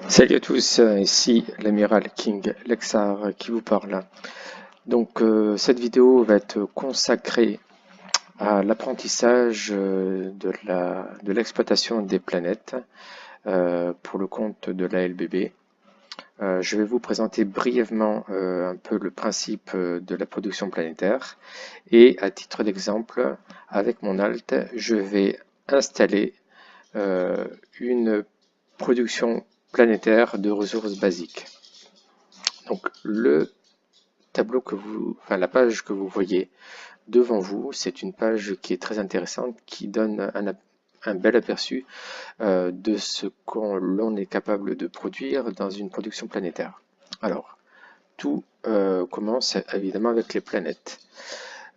Salut à tous, ici l'amiral King Lexar qui vous parle. Donc cette vidéo va être consacrée à l'apprentissage de l'exploitation des planètes pour le compte de la LBB. Je vais vous présenter brièvement un peu le principe de la production planétaire et à titre d'exemple, avec mon alt, je vais installer une production planétaire de ressources basiques. Donc la page que vous voyez devant vous, c'est une page qui est très intéressante, qui donne un bel aperçu de ce l'on est capable de produire dans une production planétaire. Alors, tout commence évidemment avec les planètes.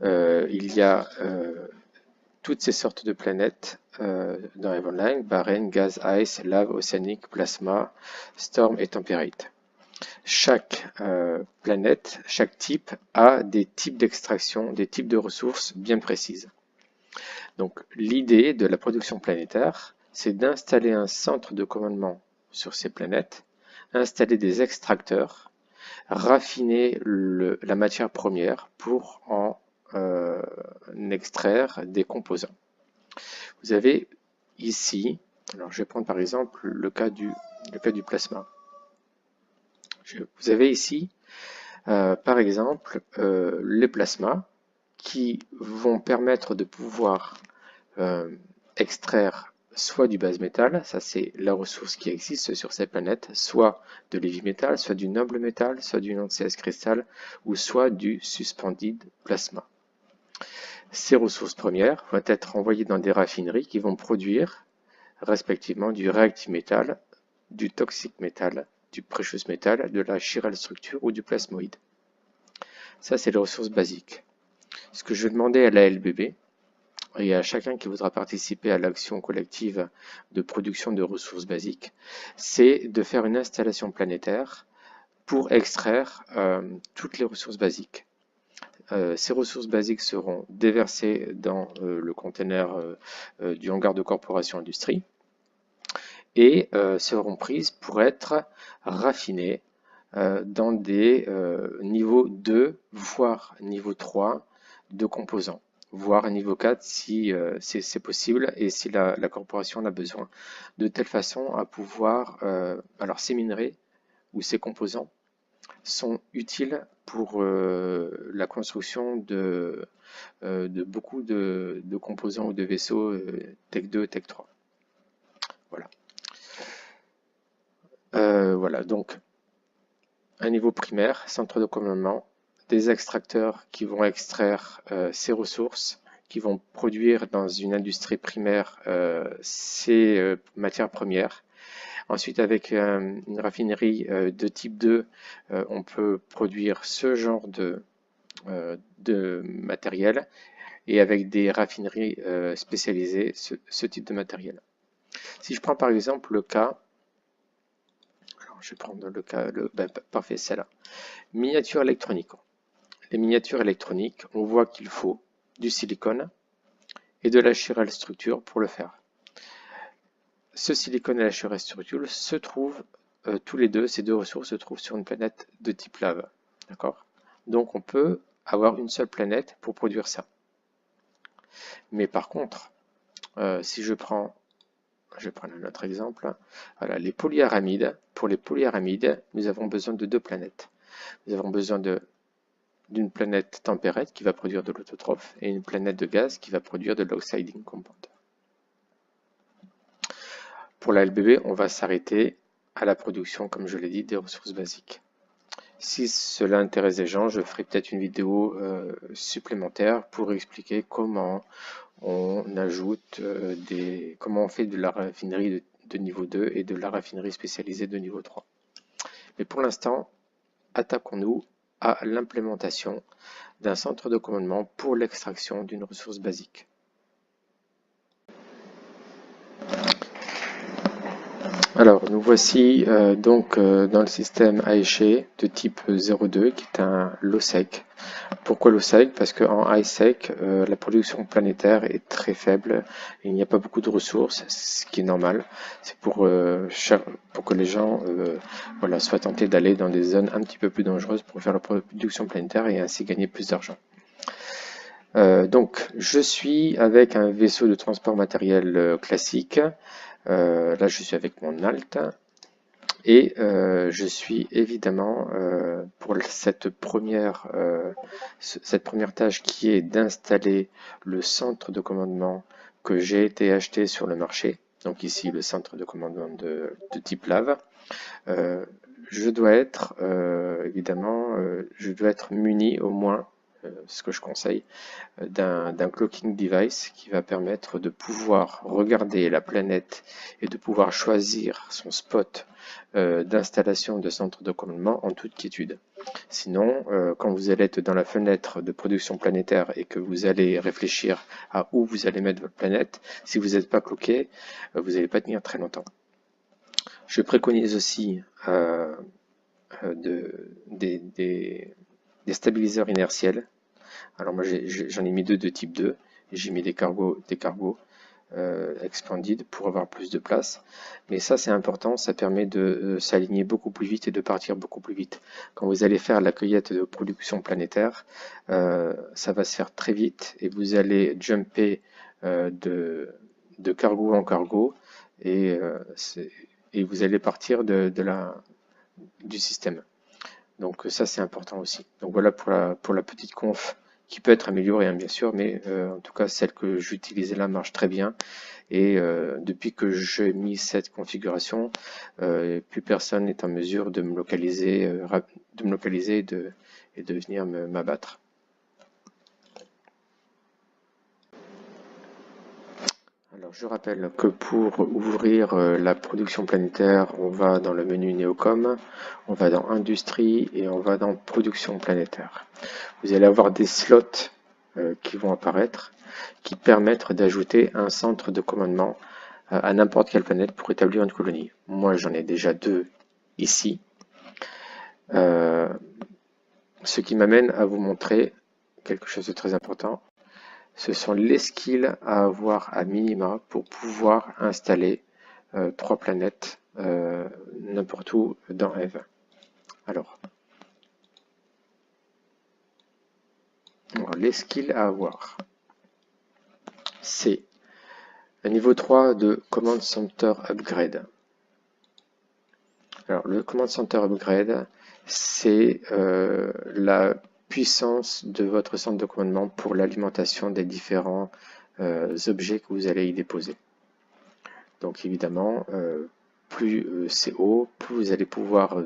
Il y a toutes ces sortes de planètes dans EVE-Online: barren, gaz, ice, lave, océanique, plasma, storm et temperate. Chaque planète, chaque type a des types d'extraction, des types de ressources bien précises. Donc l'idée de la production planétaire, c'est d'installer un centre de commandement sur ces planètes, installer des extracteurs, raffiner la matière première pour en extraire des composants. Vous avez ici, alors je vais prendre par exemple le cas du plasma. Vous avez ici, par exemple, les plasmas qui vont permettre de pouvoir extraire soit du base métal, ça c'est la ressource qui existe sur cette planète, soit de l'heavy metal, soit du noble métal, soit du non-CS cristal, ou soit du suspended plasma. Ces ressources premières vont être envoyées dans des raffineries qui vont produire respectivement du reactive metal, du toxic metal, du precious metal, de la chiral structure ou du plasmoïde. Ça, c'est les ressources basiques. Ce que je vais demander à la LBB et à chacun qui voudra participer à l'action collective de production de ressources basiques, c'est de faire une installation planétaire pour extraire toutes les ressources basiques. Ces ressources basiques seront déversées dans le conteneur du hangar de Corporation Industrie et seront prises pour être raffinées dans des niveaux 2, voire niveau 3 de composants, voire niveau 4 si c'est possible et si la corporation en a besoin, de telle façon à pouvoir, alors ces minerais ou ces composants sont utiles pour la construction de beaucoup de composants ou de vaisseaux Tech 2, Tech 3. Voilà. Voilà, donc un niveau primaire, centre de commandement, des extracteurs qui vont extraire ces ressources, qui vont produire dans une industrie primaire ces matières premières. Ensuite, avec une raffinerie de type 2, on peut produire ce genre de matériel, et avec des raffineries spécialisées, ce type de matériel. Si je prends par exemple le cas, alors je vais prendre le cas, parfait, celle-là, miniature électronique. Les miniatures électroniques, on voit qu'il faut du silicone et de la chiral structure pour le faire. Ce silicone et la chiral structure se trouvent tous les deux, ces deux ressources se trouvent sur une planète de type lave. D'accord? Donc on peut avoir une seule planète pour produire ça. Mais par contre, si je vais prendre un autre exemple, voilà, les polyaramides. Pour les polyaramides, nous avons besoin de deux planètes. Nous avons besoin d'une planète températe qui va produire de l'autotrophe et une planète de gaz qui va produire de l'oxiding compound. Pour la LBB, on va s'arrêter à la production, comme je l'ai dit, des ressources basiques. Si cela intéresse les gens, je ferai peut-être une vidéo supplémentaire pour expliquer comment on ajoute comment on fait de la raffinerie de niveau 2 et de la raffinerie spécialisée de niveau 3. Mais pour l'instant, attaquons-nous à l'implémentation d'un centre de commandement pour l'extraction d'une ressource basique. Alors, nous voici donc dans le système AECHE de type 02 qui est un low-sec. Pourquoi low-sec? Parce qu'en high-sec, la production planétaire est très faible, il n'y a pas beaucoup de ressources, ce qui est normal. C'est pour que les gens voilà, soient tentés d'aller dans des zones un petit peu plus dangereuses pour faire la production planétaire et ainsi gagner plus d'argent. Donc, je suis avec un vaisseau de transport matériel classique. Là, je suis avec mon Alt. Et je suis évidemment pour cette première tâche qui est d'installer le centre de commandement que j'ai été acheté sur le marché. Donc ici, le centre de commandement de type lave. Je dois être muni au moins, ce que je conseille, d'un clocking device qui va permettre de pouvoir regarder la planète et de pouvoir choisir son spot d'installation de centre de commandement en toute quiétude. Sinon, quand vous allez être dans la fenêtre de production planétaire et que vous allez réfléchir à où vous allez mettre votre planète, si vous n'êtes pas cloqué, vous n'allez pas tenir très longtemps. Je préconise aussi des stabiliseurs inertiels. Alors moi j'en ai mis deux de type 2, j'ai mis des cargos expanded pour avoir plus de place, mais ça c'est important, ça permet de s'aligner beaucoup plus vite et de partir beaucoup plus vite. Quand vous allez faire la cueillette de production planétaire, ça va se faire très vite et vous allez jumper de cargo en cargo et vous allez partir du système. Donc ça c'est important aussi. Donc voilà pour la petite conf qui peut être améliorée hein, bien sûr, mais en tout cas celle que j'utilisais là marche très bien. Et depuis que j'ai mis cette configuration, plus personne n'est en mesure de me localiser, et de venir m'abattre. Alors je rappelle que pour ouvrir la production planétaire, on va dans le menu Neocom, on va dans Industrie et on va dans Production planétaire. Vous allez avoir des slots qui vont apparaître, qui permettent d'ajouter un centre de commandement à n'importe quelle planète pour établir une colonie. Moi j'en ai déjà deux ici, ce qui m'amène à vous montrer quelque chose de très important. Ce sont les skills à avoir à minima pour pouvoir installer 3 planètes n'importe où dans Eve. Alors, les skills à avoir, c'est le niveau 3 de Command Center Upgrade. Alors, le Command Center Upgrade, c'est la puissance de votre centre de commandement pour l'alimentation des différents objets que vous allez y déposer. Donc évidemment, plus c'est haut, plus vous allez pouvoir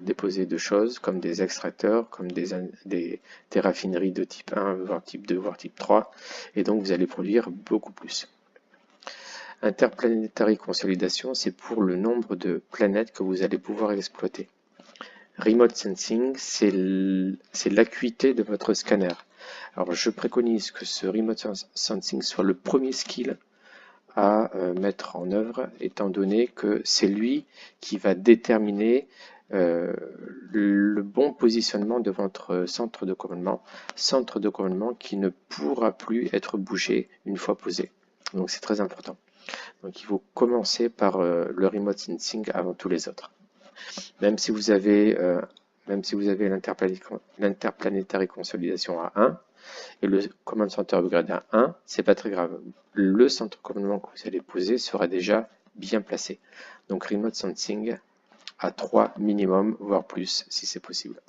déposer de choses comme des extracteurs, comme des raffineries de type 1, voire type 2, voire type 3, et donc vous allez produire beaucoup plus. Interplanetary Consolidation, c'est pour le nombre de planètes que vous allez pouvoir exploiter. Remote Sensing, c'est l'acuité de votre scanner. Alors je préconise que ce Remote Sensing soit le premier skill à mettre en œuvre, étant donné que c'est lui qui va déterminer le bon positionnement de votre centre de commandement qui ne pourra plus être bougé une fois posé. Donc c'est très important. Donc il faut commencer par le Remote Sensing avant tous les autres. Même si vous avez l'interplanetary consolidation à 1 et le Command Center Upgrade à 1, c'est pas très grave. Le centre de commandement que vous allez poser sera déjà bien placé. Donc Remote Sensing à 3 minimum, voire plus si c'est possible.